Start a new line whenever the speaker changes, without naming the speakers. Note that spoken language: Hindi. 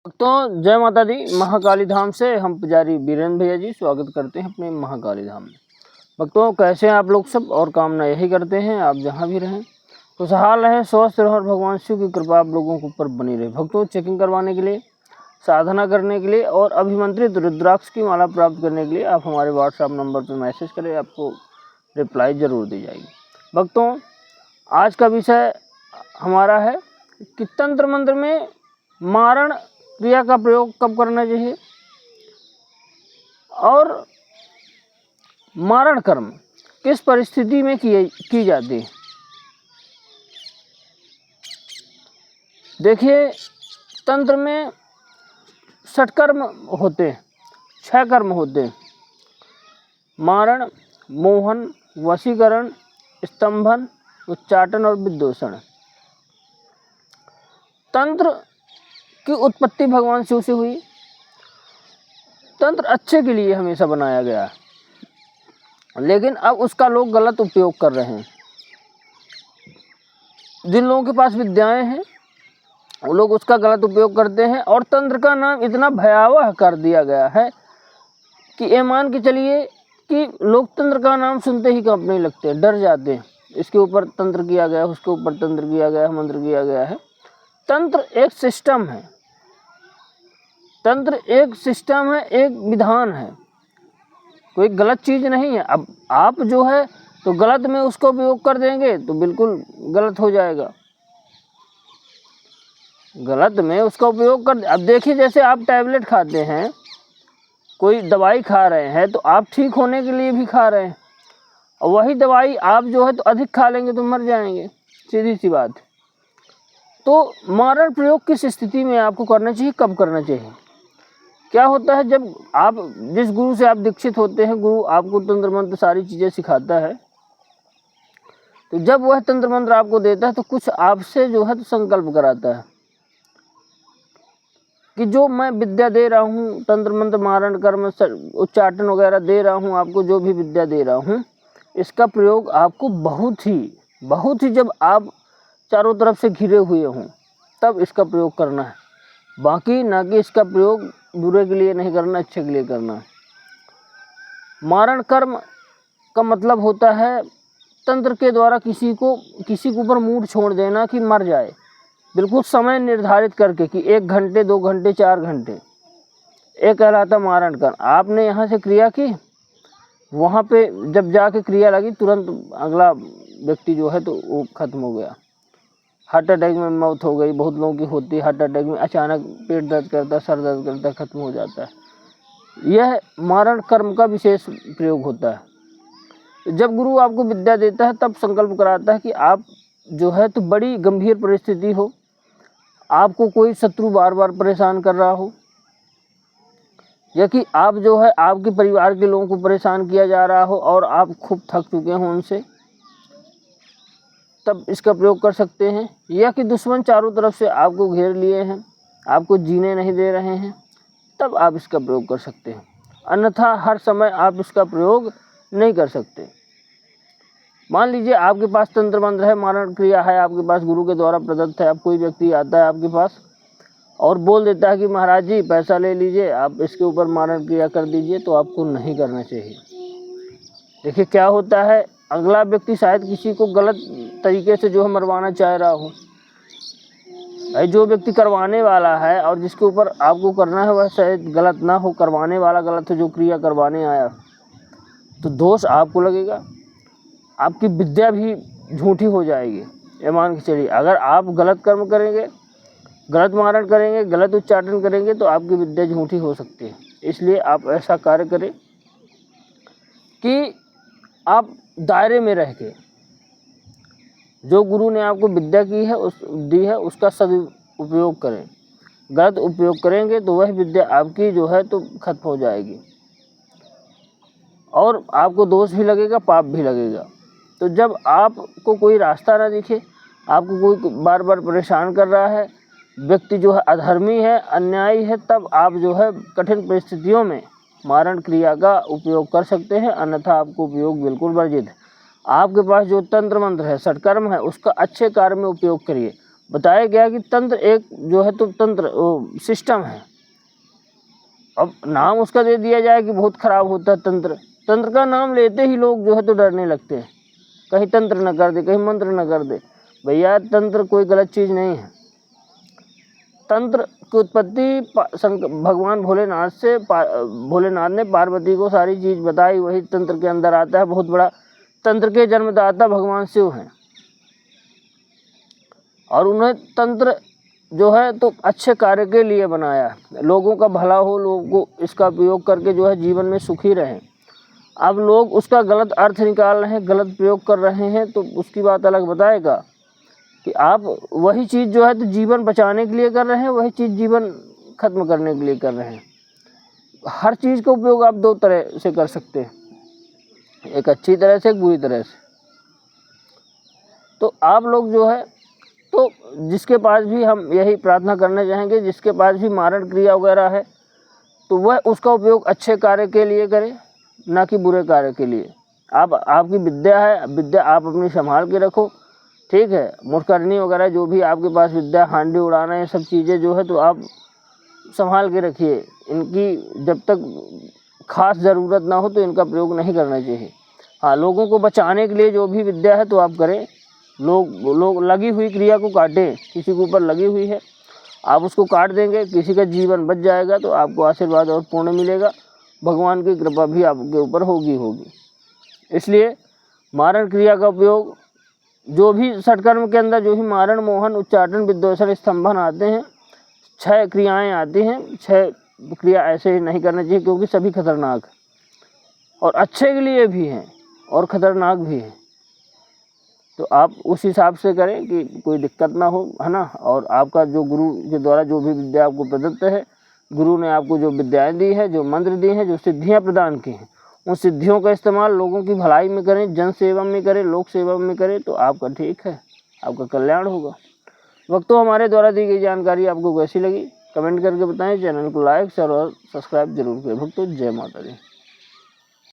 तो जय माता दी। महाकाली धाम से हम पुजारी बीरेंद्र भैया जी स्वागत करते हैं अपने महाकाली धाम में। भक्तों, कैसे हैं आप लोग सब? और कामना यही करते हैं आप जहां भी रहें खुशहाल रहें, स्वस्थ रहें और भगवान शिव की कृपा आप लोगों के ऊपर बनी रहे। भक्तों, चेकिंग करवाने के लिए, साधना करने के लिए और अभिमंत्रित रुद्राक्ष की माला प्राप्त करने के लिए आप हमारे व्हाट्सएप नंबर पर मैसेज करें, आपको रिप्लाई ज़रूर दी जाएगी। भक्तों, आज का विषय हमारा है कि तंत्र मंत्र में मारण क्रिया का प्रयोग कब करना चाहिए और मारण कर्म किस परिस्थिति में की जाती है। देखिए, तंत्र में 6 कर्म होते हैं, 6 कर्म होते हैं: मारण, मोहन, वशीकरण, स्तंभन, उच्चाटन और विद्वेषण। तंत्र की उत्पत्ति भगवान शिव से हुई। तंत्र अच्छे के लिए हमेशा बनाया गया है, लेकिन अब उसका लोग गलत उपयोग कर रहे हैं। जिन लोगों के पास विद्याएं हैं वो लोग उसका गलत उपयोग करते हैं और तंत्र का नाम इतना भयावह कर दिया गया है कि ये मान के चलिए कि लोग तंत्र का नाम सुनते ही कांपने लगते हैं, डर जाते हैं। इसके ऊपर तंत्र किया गया, उसके ऊपर तंत्र किया गया, मंत्र किया गया है। तंत्र एक सिस्टम है, तंत्र एक सिस्टम है, एक विधान है, कोई गलत चीज़ नहीं है। अब आप जो है तो गलत में उसका उपयोग कर देंगे तो बिल्कुल गलत हो जाएगा। गलत में उसका उपयोग कर, अब देखिए, जैसे आप टैबलेट खाते हैं, कोई दवाई खा रहे हैं तो आप ठीक होने के लिए भी खा रहे हैं, और वही दवाई आप जो है तो अधिक खा लेंगे तो मर जाएंगे, सीधी सी बात। तो मारण प्रयोग किस स्थिति में आपको करना चाहिए, कब करना चाहिए? क्या होता है, जब आप जिस गुरु से आप दीक्षित होते हैं, गुरु आपको तंत्र मंत्र सारी चीज़ें सिखाता है, तो जब वह तंत्र मंत्र आपको देता है तो कुछ आपसे जो है तो संकल्प कराता है कि जो मैं विद्या दे रहा हूँ, तंत्र मंत्र, मारण कर्म, उच्चाटन वगैरह दे रहा हूँ, आपको जो भी विद्या दे रहा हूँ, इसका प्रयोग आपको बहुत ही जब आप चारों तरफ से घिरे हुए हों तब इसका प्रयोग करना है। बाकी ना कि इसका प्रयोग बुरे के लिए नहीं करना, अच्छे के लिए करना है। मारण कर्म का मतलब होता है तंत्र के द्वारा किसी के ऊपर मूड छोड़ देना कि मर जाए, बिल्कुल समय निर्धारित करके कि 1 घंटे, 2 घंटे, 4 घंटे, एक कहलाता मारण कर्म। आपने यहाँ से क्रिया की, वहाँ पे जब जाके क्रिया लगी तुरंत अगला व्यक्ति जो है तो वो खत्म हो गया। हार्ट अटैक में मौत हो गई, बहुत लोगों की होती है हार्ट अटैक में, अचानक पेट दर्द करता है, सर दर्द करता है, खत्म हो जाता है। यह मारण कर्म का विशेष प्रयोग होता है। जब गुरु आपको विद्या देता है तब संकल्प कराता है कि आप जो है तो बड़ी गंभीर परिस्थिति हो, आपको कोई शत्रु बार बार परेशान कर रहा हो, या कि आप जो है आपके परिवार के लोगों को परेशान किया जा रहा हो और आप खूब थक चुके हों उनसे, तब इसका प्रयोग कर सकते हैं। या कि दुश्मन चारों तरफ से आपको घेर लिए हैं, आपको जीने नहीं दे रहे हैं, तब आप इसका प्रयोग कर सकते हैं। अन्यथा हर समय आप इसका प्रयोग नहीं कर सकते। मान लीजिए आपके पास तंत्र मंत्र है, मारण क्रिया है, आपके पास गुरु के द्वारा प्रदत्त है। अब कोई व्यक्ति आता है आपके पास और बोल देता है कि महाराज जी पैसा ले लीजिए, आप इसके ऊपर मारण क्रिया कर दीजिए, तो आपको नहीं करना चाहिए। देखिए क्या होता है, अगला व्यक्ति शायद किसी को गलत तरीके से जो है मरवाना चाह रहा हो। भाई, जो व्यक्ति करवाने वाला है और जिसके ऊपर आपको करना है वह शायद गलत ना हो, करवाने वाला गलत हो, जो क्रिया करवाने आया, तो दोष आपको लगेगा, आपकी विद्या भी झूठी हो जाएगी। ये मान के चलिए, अगर आप गलत कर्म करेंगे, गलत मारण करेंगे, गलत उच्चाटन करेंगे तो आपकी विद्या झूठी हो सकती है। इसलिए आप ऐसा कार्य करें कि आप दायरे में रह के जो गुरु ने आपको विद्या दी है उसका सदुपयोग करें। गलत उपयोग करेंगे तो वह विद्या आपकी जो है तो खत्म हो जाएगी और आपको दोष भी लगेगा, पाप भी लगेगा। तो जब आपको कोई रास्ता ना दिखे, आपको कोई बार बार परेशान कर रहा है, व्यक्ति जो है अधर्मी है, अन्यायी है, तब आप जो है कठिन परिस्थितियों में मारण क्रिया का उपयोग कर सकते हैं। अन्यथा आपको उपयोग बिल्कुल वर्जित है। आपके पास जो तंत्र मंत्र है, षटकर्म है, उसका अच्छे कार्य में उपयोग करिए। बताया गया कि तंत्र एक जो है तो तंत्र सिस्टम है। अब नाम उसका दे दिया जाए कि बहुत खराब होता है तंत्र। तंत्र का नाम लेते ही लोग जो है तो डरने लगते हैं, कहीं तंत्र न कर दे, कहीं मंत्र न कर दे। भैया तंत्र कोई गलत चीज़ नहीं है। तंत्र की उत्पत्ति भगवान भोलेनाथ से भोलेनाथ ने पार्वती को सारी चीज़ बताई, वही तंत्र के अंदर आता है। बहुत बड़ा तंत्र के जन्मदाता भगवान शिव हैं और उन्हें तंत्र जो है तो अच्छे कार्य के लिए बनाया है, लोगों का भला हो, लोगों को इसका उपयोग करके जो है जीवन में सुखी रहें। अब लोग उसका गलत अर्थ निकाल रहे हैं, गलत प्रयोग कर रहे हैं, तो उसकी बात अलग बताएगा कि आप वही चीज़ जो है तो जीवन बचाने के लिए कर रहे हैं, वही चीज़ जीवन खत्म करने के लिए कर रहे हैं। हर चीज़ का उपयोग आप दो तरह से कर सकते हैं, एक अच्छी तरह से, एक बुरी तरह से। तो आप लोग जो है तो जिसके पास भी हम यही प्रार्थना करना चाहेंगे, जिसके पास भी मारण क्रिया वगैरह है तो वह उसका उपयोग अच्छे कार्य के लिए करे, ना कि बुरे कार्य के लिए। आपकी विद्या है, विद्या आप अपनी संभाल के रखो, ठीक है। मुठकरनी वगैरह जो भी आपके पास विद्या, हांडी उड़ाना, ये सब चीज़ें जो है तो आप संभाल के रखिए। इनकी जब तक खास ज़रूरत ना हो तो इनका प्रयोग नहीं करना चाहिए। हाँ, लोगों को बचाने के लिए जो भी विद्या है तो आप करें। लोग लगी हुई क्रिया को काटें। किसी के ऊपर लगी हुई है, आप उसको काट देंगे, किसी का जीवन बच जाएगा तो आपको आशीर्वाद और पुण्य मिलेगा, भगवान की कृपा भी आपके ऊपर होगी। इसलिए मारण क्रिया का उपयोग जो भी षटकर्म के अंदर जो भी मारण, मोहन, उच्चाटन, विद्वेषण, स्तंभन आते हैं, 6 क्रियाएं आती हैं, 6 क्रिया ऐसे नहीं करना चाहिए क्योंकि सभी खतरनाक और अच्छे के लिए भी हैं और ख़तरनाक भी हैं। तो आप उस हिसाब से करें कि कोई दिक्कत ना हो, है ना। और आपका जो गुरु के द्वारा जो भी विद्या आपको प्रदत्त है, गुरु ने आपको जो विद्याएं दी है, जो मंत्र दी हैं, जो सिद्धियां प्रदान की हैं, उन सिद्धियों का इस्तेमाल लोगों की भलाई में करें, जन सेवा में करें, लोक सेवा में करें, तो आपका ठीक है, आपका कल्याण होगा। वक्तों हमारे द्वारा दी गई जानकारी आपको कैसी लगी कमेंट करके बताएं। चैनल को लाइक, शेयर और सब्सक्राइब जरूर करें। भक्तों, जय माता दी।